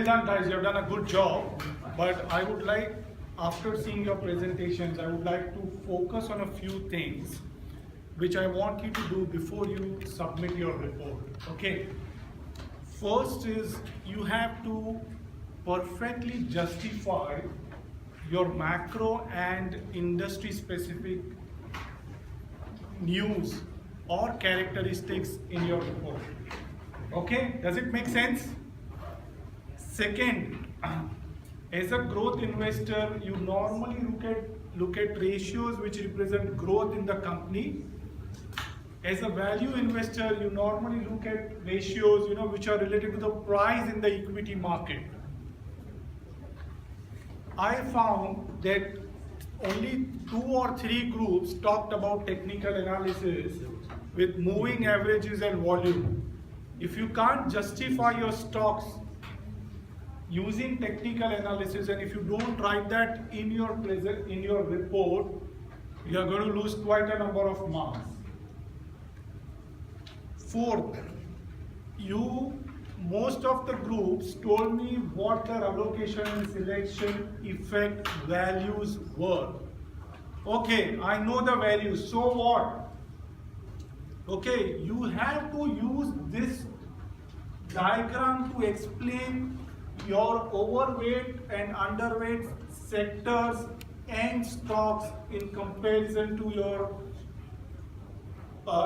well done guys, you have done a good job. But I would like, after seeing your presentations, I would like to focus on a few things which I want you to do before you submit your report. Okay. First is you have to perfectly justify your macro and industry specific news or characteristics in your report. Okay, does it make sense? Second, as a growth investor, you normally look at ratios which represent growth in the company. As a value investor, you normally look at ratios, which are related to the price in the equity market. I found that only 2 or 3 groups talked about technical analysis with moving averages and volume. If you can't justify your stocks using technical analysis, and if you don't write that in your report, you are going to lose quite a number of marks. Fourth, most of the groups told me what their allocation and selection effect values were. Okay, I know the values, so what? Okay, you have to use this diagram to explain your overweight and underweight sectors and stocks in comparison to your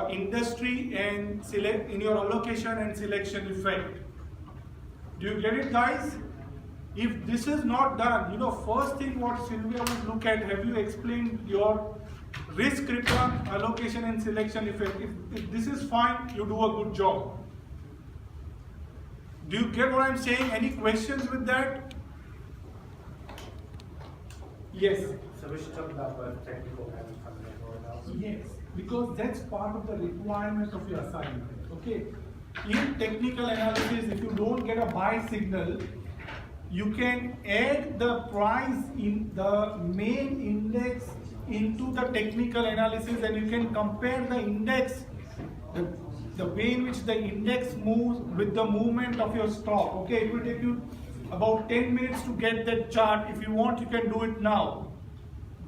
industry and in your allocation and selection effect. Do you get it, guys? If this is not done, first thing what Sylvia would look at, have you explained your risk return, allocation and selection effect? If this is fine, you do a good job. Do you get what I'm saying? Any questions with that? Yes. So we should talk about both technical and fundamental analysis. Yes, because that's part of the requirement of your assignment. Okay. In technical analysis, if you don't get a buy signal, you can add the price in the main index into the technical analysis, and you can compare the index, the way in which the index moves with the movement of your stock. Okay, it will take you about 10 minutes to get that chart. If you want, you can do it now.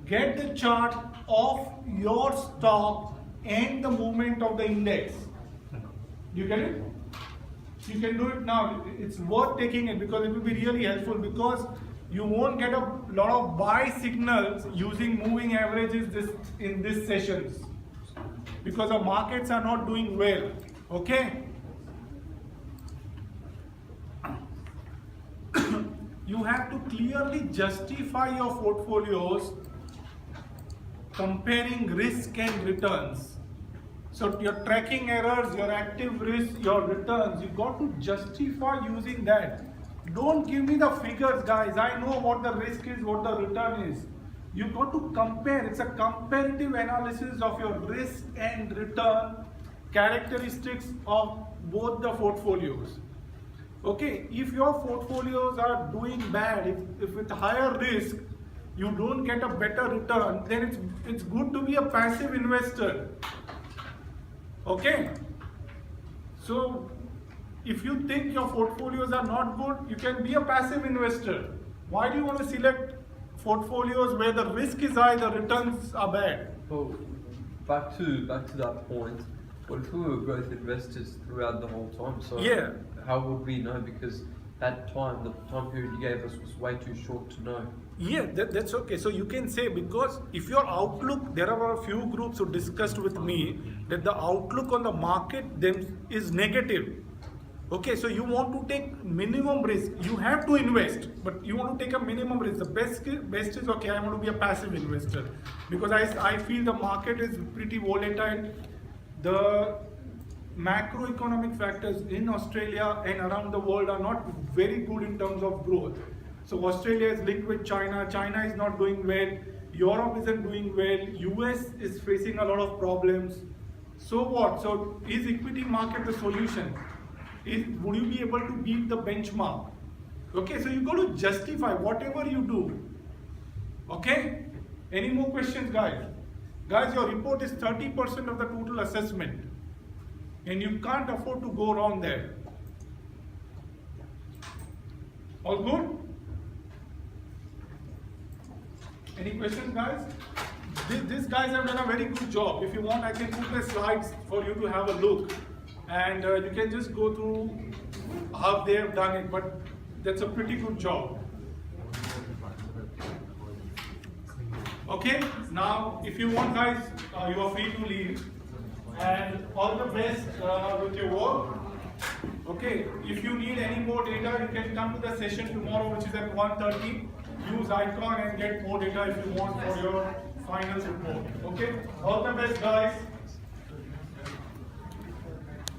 Get the chart of your stock and the movement of the index. You get it? You can do it now. It's worth taking it because it will be really helpful, because you won't get a lot of buy signals using moving averages in these sessions, because the markets are not doing well. Okay? You have to clearly justify your portfolios comparing risk and returns. So your tracking errors, your active risk, your returns, you got to justify using that. Don't give me the figures, guys. I know what the risk is, what the return is. You got to compare. It's a comparative analysis of your risk and return characteristics of both the portfolios. Okay, if your portfolios are doing bad, if with higher risk you don't get a better return, then it's good to be a passive investor. Okay, so if you think your portfolios are not good, you can be a passive investor. Why do you want to select portfolios where the risk is high, the returns are bad? Well, back to that point. What if we were growth investors throughout the whole time? So yeah, how would we know? Because that time, the time period you gave us was way too short to know. Yeah, that's okay. So you can say, because if your outlook, there are a few groups who discussed with me that the outlook on the market is negative. Okay, so you want to take minimum risk. You have to invest, but you want to take a minimum risk. The best is, okay, I want to be a passive investor, because I feel the market is pretty volatile. The macroeconomic factors in Australia and around the world are not very good in terms of growth. So Australia is linked with China. China is not doing well. Europe isn't doing well. US is facing a lot of problems. So what? So is equity market the solution? Would you be able to beat the benchmark? Okay, so you got to justify whatever you do. Okay? Any more questions, guys? Guys, your report is 30% of the total assessment, and you can't afford to go wrong there. All good? Any questions, guys? These guys have done a very good job. If you want, I can put the slides for you to have a look. And you can just go through how they have done it, but that's a pretty good job. Okay, now if you want, guys, you are free to leave. And all the best with your work. Okay, if you need any more data, you can come to the session tomorrow, which is at 1:30. Use Icon and get more data if you want for your finals report. Okay, all the best, guys.